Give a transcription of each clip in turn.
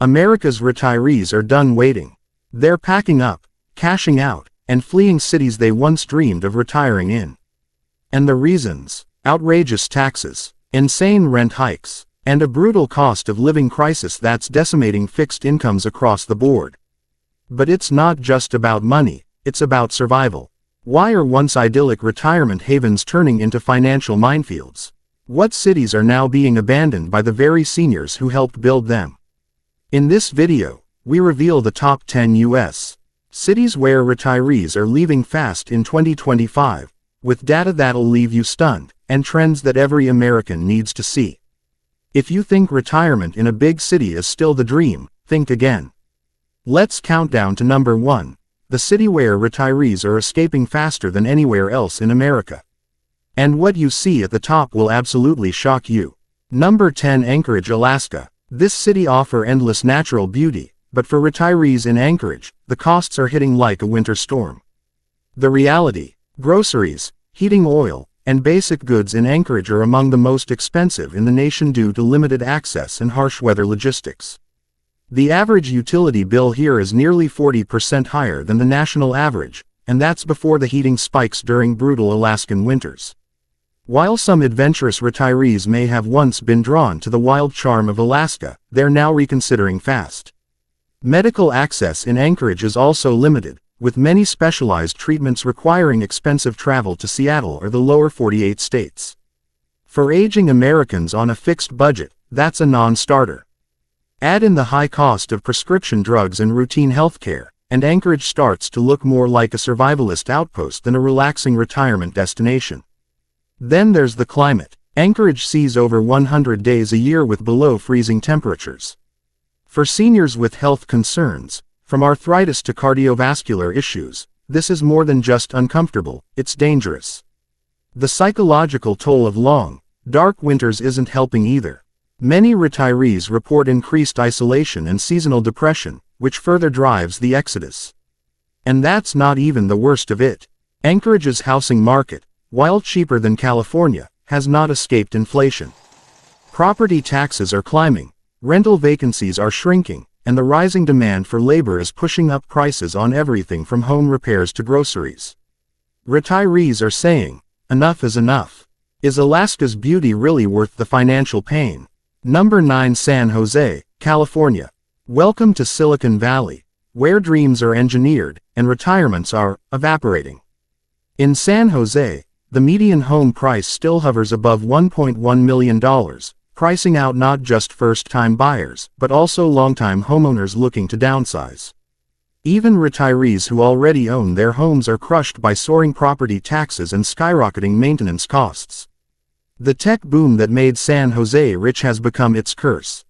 America's retirees are done waiting. They're packing up, cashing out, and fleeing cities they once dreamed of retiring in. And the reasons: outrageous taxes, insane rent hikes, and a brutal cost of living crisis that's decimating fixed incomes across the board. But it's not just about money, it's about survival. Why are once idyllic retirement havens turning into financial minefields? What cities are now being abandoned by the very seniors who helped build them? In this video, we reveal the top 10 U.S. cities where retirees are leaving fast in 2025, with data that'll leave you stunned, and trends that every American needs to see. If you think retirement in a big city is still the dream, think again. Let's count down to number 1, the city where retirees are escaping faster than anywhere else in America. And what you see at the top will absolutely shock you. Number 10, Anchorage, Alaska. This city offers endless natural beauty, but for retirees in Anchorage, the costs are hitting like a winter storm. The reality: groceries, heating oil, and basic goods in Anchorage are among the most expensive in the nation due to limited access and harsh weather logistics. The average utility bill here is nearly 40% higher than the national average, and that's before the heating spikes during brutal Alaskan winters. While some adventurous retirees may have once been drawn to the wild charm of Alaska, they're now reconsidering fast. Medical access in Anchorage is also limited, with many specialized treatments requiring expensive travel to Seattle or the lower 48 states. For aging Americans on a fixed budget, that's a non-starter. Add in the high cost of prescription drugs and routine healthcare, and Anchorage starts to look more like a survivalist outpost than a relaxing retirement destination. Then there's the climate. Anchorage sees over 100 days a year with below freezing temperatures. For seniors with health concerns, from arthritis to cardiovascular issues, this is more than just uncomfortable, it's dangerous. The psychological toll of long, dark winters isn't helping either. Many retirees report increased isolation and seasonal depression, which further drives the exodus. And that's not even the worst of it. Anchorage's housing market, while cheaper than California, has not escaped inflation. Property taxes are climbing, rental vacancies are shrinking, and the rising demand for labor is pushing up prices on everything from home repairs to groceries. Retirees are saying, enough is enough. Is Alaska's beauty really worth the financial pain? Number 9, San Jose, California. Welcome to Silicon Valley, where dreams are engineered, and retirements are evaporating. In San Jose, the median home price still hovers above $1.1 million, pricing out not just first-time buyers, but also long-time homeowners looking to downsize. Even retirees who already own their homes are crushed by soaring property taxes and skyrocketing maintenance costs. The tech boom that made San Jose rich has become its curse.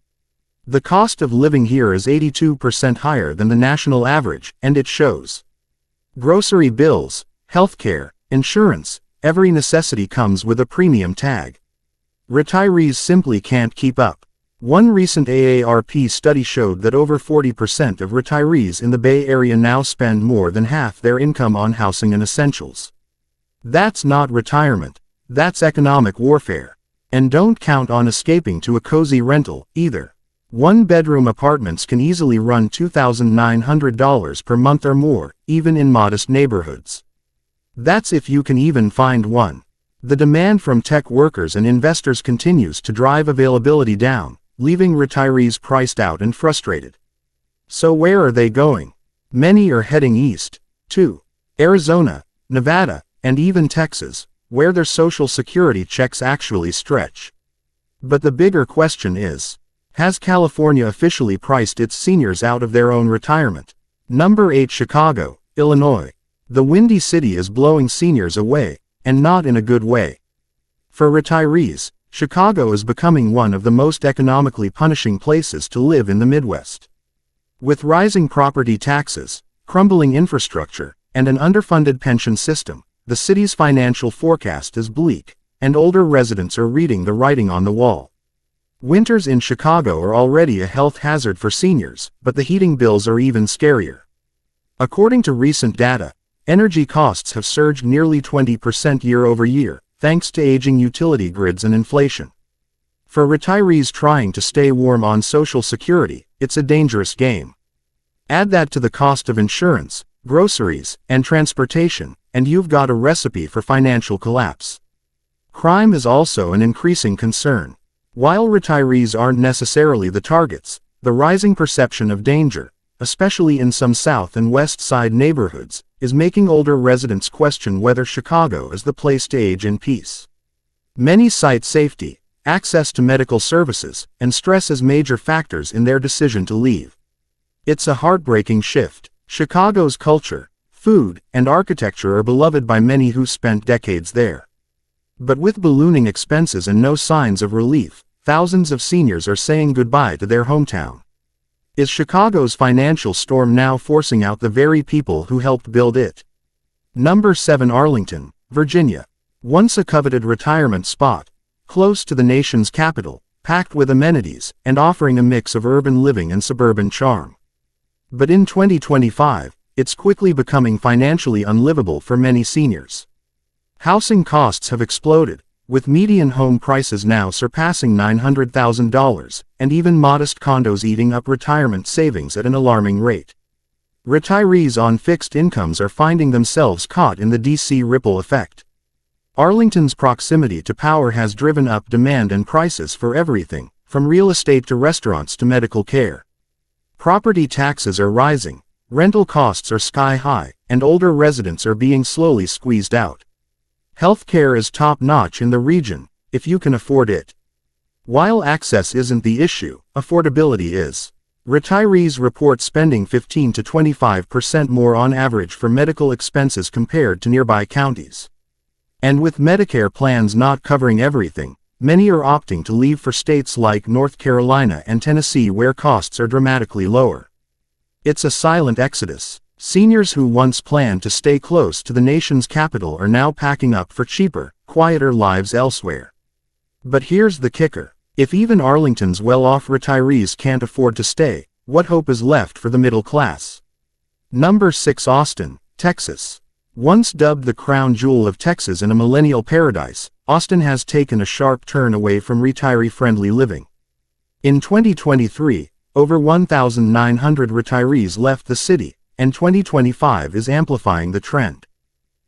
The cost of living here is 82% higher than the national average, and it shows. Grocery bills, healthcare, insurance, every necessity comes with a premium tag. Retirees simply can't keep up. One recent AARP study showed that over 40% of retirees in the Bay Area now spend more than half their income on housing and essentials. That's not retirement, that's economic warfare. And don't count on escaping to a cozy rental, either. One-bedroom apartments can easily run $2,900 per month or more, even in modest neighborhoods. That's if you can even find one. The demand from tech workers and investors continues to drive availability down, leaving retirees priced out and frustrated. So where are they going? Many are heading east, to Arizona, Nevada, and even Texas, where their Social Security checks actually stretch. But the bigger question is, has California officially priced its seniors out of their own retirement? Number 8, Chicago, Illinois. The Windy City is blowing seniors away, and not in a good way. For retirees, Chicago is becoming one of the most economically punishing places to live in the Midwest. With rising property taxes, crumbling infrastructure, and an underfunded pension system, the city's financial forecast is bleak, and older residents are reading the writing on the wall. Winters in Chicago are already a health hazard for seniors, but the heating bills are even scarier. According to recent data, energy costs have surged nearly 20% year over year, thanks to aging utility grids and inflation. For retirees trying to stay warm on Social Security, it's a dangerous game. Add that to the cost of insurance, groceries, and transportation, and you've got a recipe for financial collapse. Crime is also an increasing concern. While retirees aren't necessarily the targets, the rising perception of danger, especially in some South and West Side neighborhoods, is making older residents question whether Chicago is the place to age in peace. Many cite safety, access to medical services, and stress as major factors in their decision to leave. It's a heartbreaking shift. Chicago's culture, food, and architecture are beloved by many who spent decades there. But with ballooning expenses and no signs of relief, thousands of seniors are saying goodbye to their hometown. Is Chicago's financial storm now forcing out the very people who helped build it? Number 7. Arlington, Virginia. Once a coveted retirement spot, close to the nation's capital, packed with amenities, and offering a mix of urban living and suburban charm. But in 2025, it's quickly becoming financially unlivable for many seniors. Housing costs have exploded, with median home prices now surpassing $900,000, and even modest condos eating up retirement savings at an alarming rate. Retirees on fixed incomes are finding themselves caught in the DC ripple effect. Arlington's proximity to power has driven up demand and prices for everything, from real estate to restaurants to medical care. Property taxes are rising, rental costs are sky high, and older residents are being slowly squeezed out. Healthcare is top-notch in the region, if you can afford it. While access isn't the issue, affordability is. Retirees report spending 15 to 25% more on average for medical expenses compared to nearby counties. And with Medicare plans not covering everything, many are opting to leave for states like North Carolina and Tennessee where costs are dramatically lower. It's a silent exodus. Seniors who once planned to stay close to the nation's capital are now packing up for cheaper, quieter lives elsewhere. But here's the kicker. If even Arlington's well-off retirees can't afford to stay, what hope is left for the middle class? Number 6. Austin, Texas. Once dubbed the crown jewel of Texas and a millennial paradise, Austin has taken a sharp turn away from retiree-friendly living. In 2023, over 1,900 retirees left the city, and 2025 is amplifying the trend.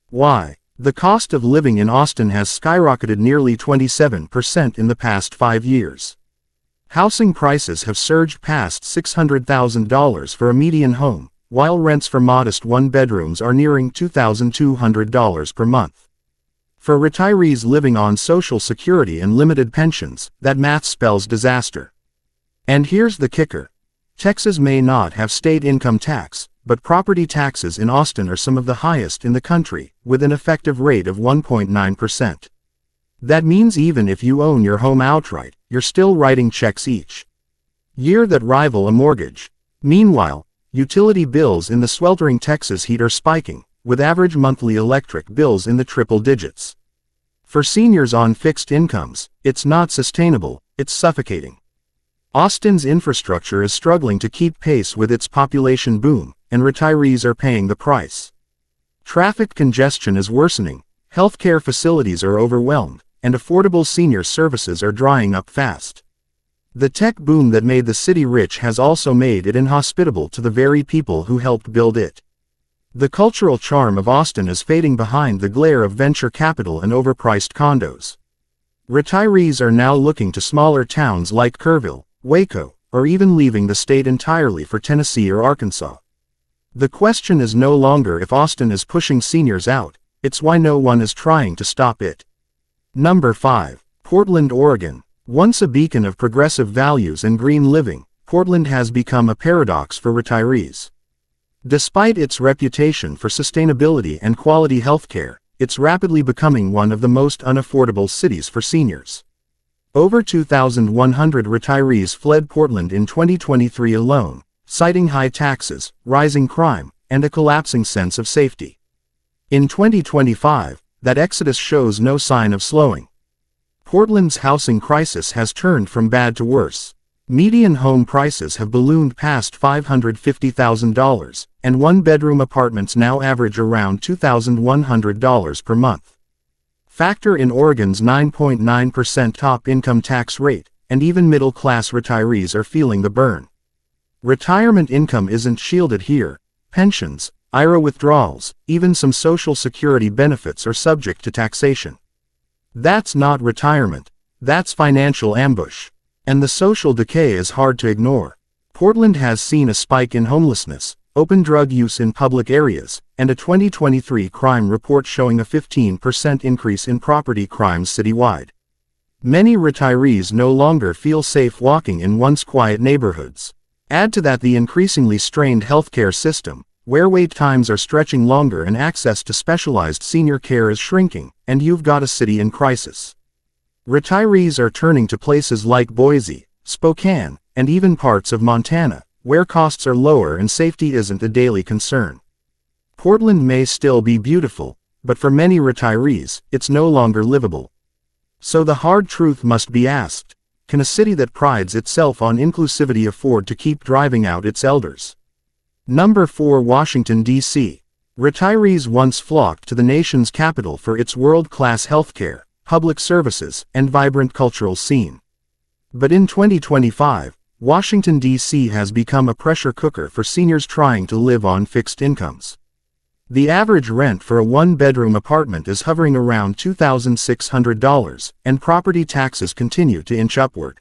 Why? The cost of living in Austin has skyrocketed nearly 27% in the past 5 years. Housing prices have surged past $600,000 for a median home, while rents for modest one-bedrooms are nearing $2,200 per month. For retirees living on Social Security and limited pensions, that math spells disaster. And here's the kicker. Texas may not have state income tax, but property taxes in Austin are some of the highest in the country, with an effective rate of 1.9%. That means even if you own your home outright, you're still writing checks each year that rival a mortgage. Meanwhile, utility bills in the sweltering Texas heat are spiking, with average monthly electric bills in the triple digits. For seniors on fixed incomes, it's not sustainable, it's suffocating. Austin's infrastructure is struggling to keep pace with its population boom, and retirees are paying the price. Traffic congestion is worsening, healthcare facilities are overwhelmed, and affordable senior services are drying up fast. The tech boom that made the city rich has also made it inhospitable to the very people who helped build it. The cultural charm of Austin is fading behind the glare of venture capital and overpriced condos. Retirees are now looking to smaller towns like Kerrville, Waco, or even leaving the state entirely for Tennessee or Arkansas. The question is no longer if Austin is pushing seniors out, it's why no one is trying to stop it. Number 5. Portland, Oregon. Once a beacon of progressive values and green living, Portland has become a paradox for retirees. Despite its reputation for sustainability and quality healthcare, it's rapidly becoming one of the most unaffordable cities for seniors. Over 2,100 retirees fled Portland in 2023 alone, citing high taxes, rising crime, and a collapsing sense of safety. In 2025, that exodus shows no sign of slowing. Portland's housing crisis has turned from bad to worse. Median home prices have ballooned past $550,000, and one-bedroom apartments now average around $2,100 per month. Factor in Oregon's 9.9% top income tax rate, and even middle-class retirees are feeling the burn. Retirement income isn't shielded here. Pensions, IRA withdrawals, even some social security benefits are subject to taxation. That's not retirement. That's financial ambush. And the social decay is hard to ignore. Portland has seen a spike in homelessness, open drug use in public areas, and a 2023 crime report showing a 15% increase in property crimes citywide. Many retirees no longer feel safe walking in once quiet neighborhoods. Add to that the increasingly strained healthcare system, where wait times are stretching longer and access to specialized senior care is shrinking, and you've got a city in crisis. Retirees are turning to places like Boise, Spokane, and even parts of Montana, where costs are lower and safety isn't a daily concern. Portland may still be beautiful, but for many retirees, it's no longer livable. So the hard truth must be asked: can a city that prides itself on inclusivity afford to keep driving out its elders? Number 4. Washington, D.C. Retirees once flocked to the nation's capital for its world-class healthcare, public services, and vibrant cultural scene. But in 2025, Washington, D.C. has become a pressure cooker for seniors trying to live on fixed incomes. The average rent for a one-bedroom apartment is hovering around $2,600, and property taxes continue to inch upward.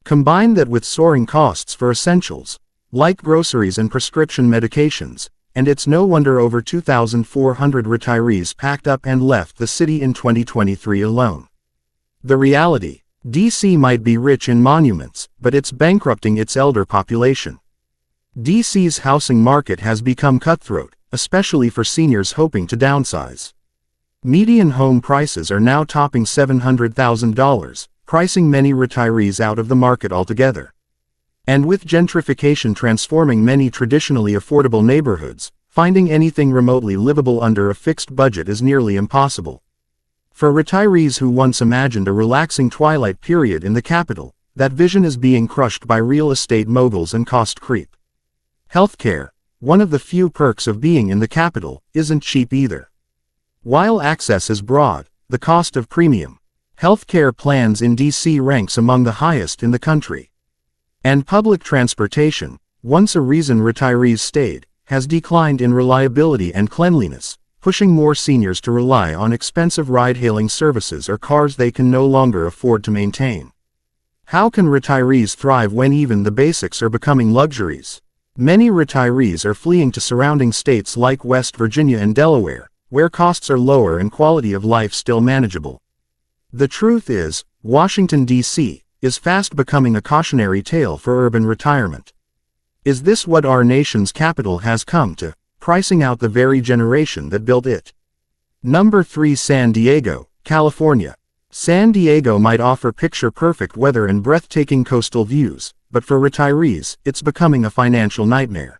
Combine that with soaring costs for essentials, like groceries and prescription medications, and it's no wonder over 2,400 retirees packed up and left the city in 2023 alone. The reality: D.C. might be rich in monuments, but it's bankrupting its elder population. D.C.'s housing market has become cutthroat, especially for seniors hoping to downsize. Median home prices are now topping $700,000, pricing many retirees out of the market altogether. And with gentrification transforming many traditionally affordable neighborhoods, finding anything remotely livable under a fixed budget is nearly impossible. For retirees who once imagined a relaxing twilight period in the capital, that vision is being crushed by real estate moguls and cost creep. Healthcare, one of the few perks of being in the capital, isn't cheap either. While access is broad, the cost of premium healthcare plans in D.C. ranks among the highest in the country. And public transportation, once a reason retirees stayed, has declined in reliability and cleanliness, pushing more seniors to rely on expensive ride-hailing services or cars they can no longer afford to maintain. How can retirees thrive when even the basics are becoming luxuries? Many retirees are fleeing to surrounding states like West Virginia and Delaware, where costs are lower and quality of life still manageable. The truth is, Washington, D.C., is fast becoming a cautionary tale for urban retirement. Is this what our nation's capital has come to, pricing out the very generation that built it? Number 3. San Diego, California. San Diego might offer picture-perfect weather and breathtaking coastal views, but for retirees, it's becoming a financial nightmare.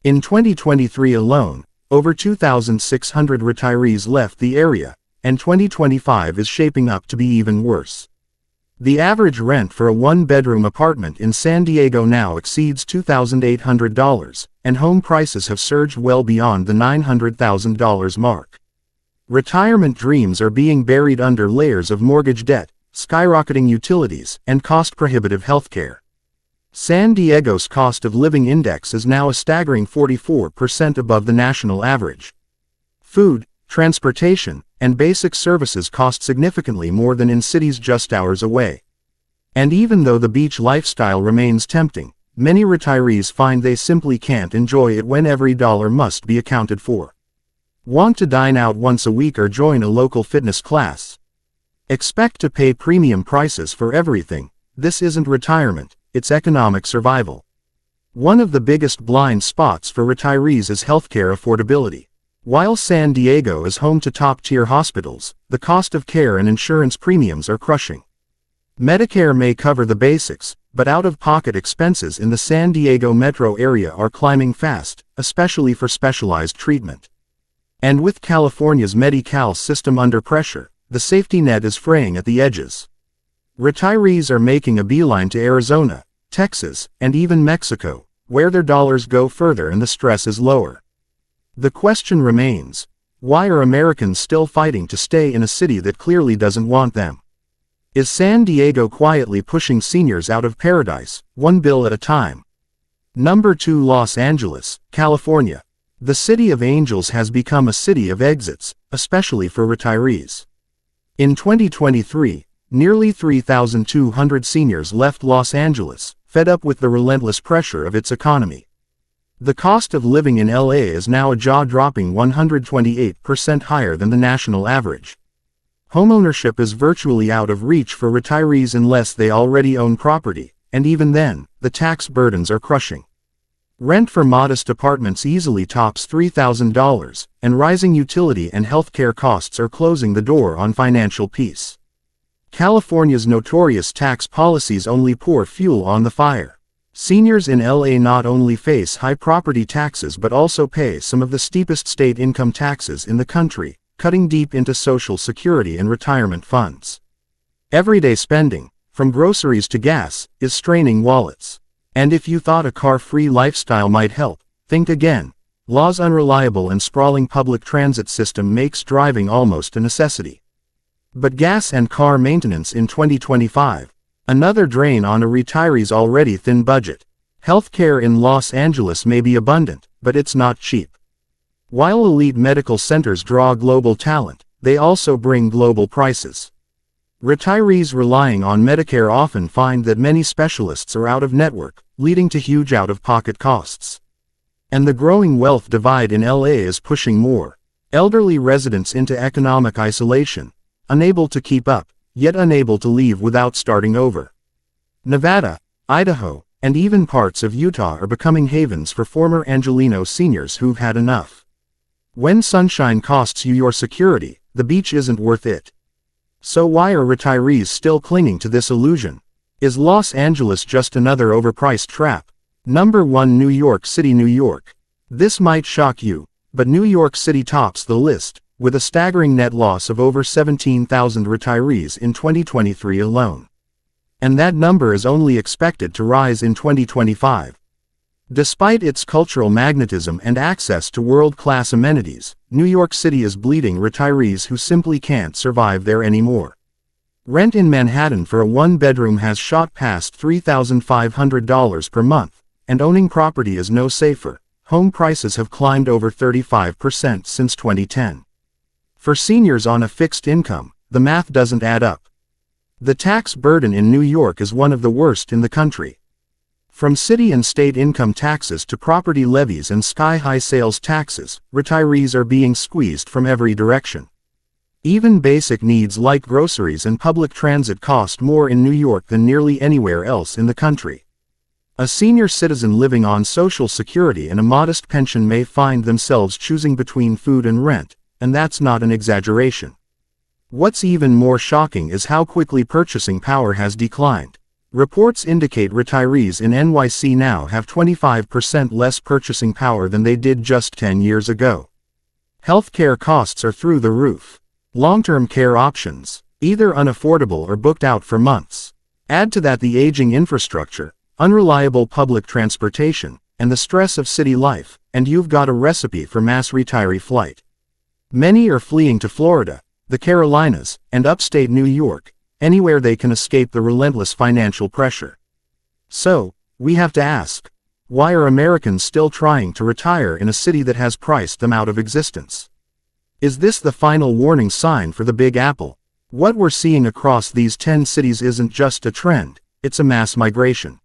In 2023 alone, over 2,600 retirees left the area, and 2025 is shaping up to be even worse. The average rent for a one-bedroom apartment in San Diego now exceeds $2,800, and home prices have surged well beyond the $900,000 mark. Retirement dreams are being buried under layers of mortgage debt, skyrocketing utilities, and cost-prohibitive healthcare. San Diego's cost of living index is now a staggering 44% above the national average. Food, transportation, and basic services cost significantly more than in cities just hours away. And even though the beach lifestyle remains tempting, many retirees find they simply can't enjoy it when every dollar must be accounted for. Want to dine out once a week or join a local fitness class? Expect to pay premium prices for everything. This isn't retirement, it's economic survival. One of the biggest blind spots for retirees is healthcare affordability. While San Diego is home to top-tier hospitals, the cost of care and insurance premiums are crushing. Medicare may cover the basics, but out-of-pocket expenses in the San Diego metro area are climbing fast, especially for specialized treatment. And with California's Medi-Cal system under pressure, the safety net is fraying at the edges. Retirees are making a beeline to Arizona, Texas, and even Mexico, where their dollars go further and the stress is lower. The question remains: why are Americans still fighting to stay in a city that clearly doesn't want them? Is San Diego quietly pushing seniors out of paradise, one bill at a time? Number 2, Los Angeles, California. The City of Angels has become a city of exits, especially for retirees. In 2023, nearly 3,200 seniors left Los Angeles, fed up with the relentless pressure of its economy. The cost of living in LA is now a jaw-dropping 128% higher than the national average. Homeownership is virtually out of reach for retirees unless they already own property, and even then, the tax burdens are crushing. Rent for modest apartments easily tops $3,000, and rising utility and healthcare costs are closing the door on financial peace. California's notorious tax policies only pour fuel on the fire. Seniors in LA not only face high property taxes but also pay some of the steepest state income taxes in the country, cutting deep into Social Security and retirement funds. Everyday spending, from groceries to gas, is straining wallets. And if you thought a car-free lifestyle might help, think again. LA's unreliable and sprawling public transit system makes driving almost a necessity. But gas and car maintenance in 2025, another drain on a retiree's already thin budget. Healthcare in Los Angeles may be abundant, but it's not cheap. While elite medical centers draw global talent, they also bring global prices. Retirees relying on Medicare often find that many specialists are out of network, leading to huge out-of-pocket costs. And the growing wealth divide in LA is pushing more elderly residents into economic isolation, unable to keep up, yet unable to leave without starting over. Nevada, Idaho, and even parts of Utah are becoming havens for former Angelino seniors who've had enough. When sunshine costs you your security, the beach isn't worth it. So why are retirees still clinging to this illusion? Is Los Angeles just another overpriced trap? Number 1, New York City, New York. This might shock you, but New York City tops the list, with a staggering net loss of over 17,000 retirees in 2023 alone. And that number is only expected to rise in 2025. Despite its cultural magnetism and access to world-class amenities, New York City is bleeding retirees who simply can't survive there anymore. Rent in Manhattan for a one-bedroom has shot past $3,500 per month, and owning property is no safer. Home prices have climbed over 35% since 2010. For seniors on a fixed income, the math doesn't add up. The tax burden in New York is one of the worst in the country. From city and state income taxes to property levies and sky-high sales taxes, retirees are being squeezed from every direction. Even basic needs like groceries and public transit cost more in New York than nearly anywhere else in the country. A senior citizen living on Social Security and a modest pension may find themselves choosing between food and rent, and that's not an exaggeration. What's even more shocking is how quickly purchasing power has declined. Reports indicate retirees in NYC now have 25% less purchasing power than they did just 10 years ago. Healthcare costs are through the roof. Long-term care options, either unaffordable or booked out for months. Add to that the aging infrastructure, unreliable public transportation, and the stress of city life, and you've got a recipe for mass retiree flight. Many are fleeing to Florida, the Carolinas, and upstate New York, anywhere they can escape the relentless financial pressure. So, we have to ask, why are Americans still trying to retire in a city that has priced them out of existence? Is this the final warning sign for the Big Apple? What we're seeing across these 10 cities isn't just a trend, it's a mass migration.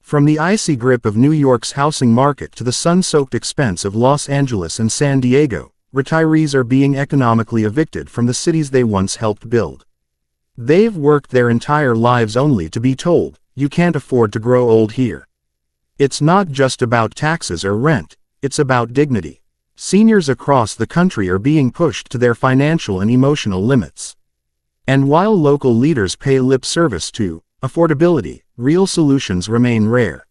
From the icy grip of New York's housing market to the sun-soaked expense of Los Angeles and San Diego, retirees are being economically evicted from the cities they once helped build. They've worked their entire lives only to be told, you can't afford to grow old here. It's not just about taxes or rent, it's about dignity. Seniors across the country are being pushed to their financial and emotional limits. And while local leaders pay lip service to affordability, real solutions remain rare.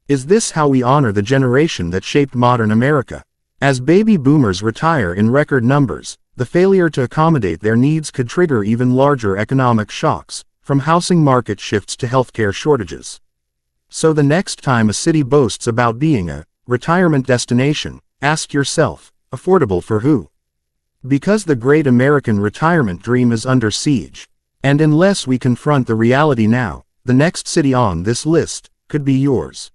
Is this how we honor the generation that shaped modern America? As baby boomers retire in record numbers, the failure to accommodate their needs could trigger even larger economic shocks, from housing market shifts to healthcare shortages. So the next time a city boasts about being a retirement destination, ask yourself, affordable for who? Because the great American retirement dream is under siege. And unless we confront the reality now, the next city on this list could be yours.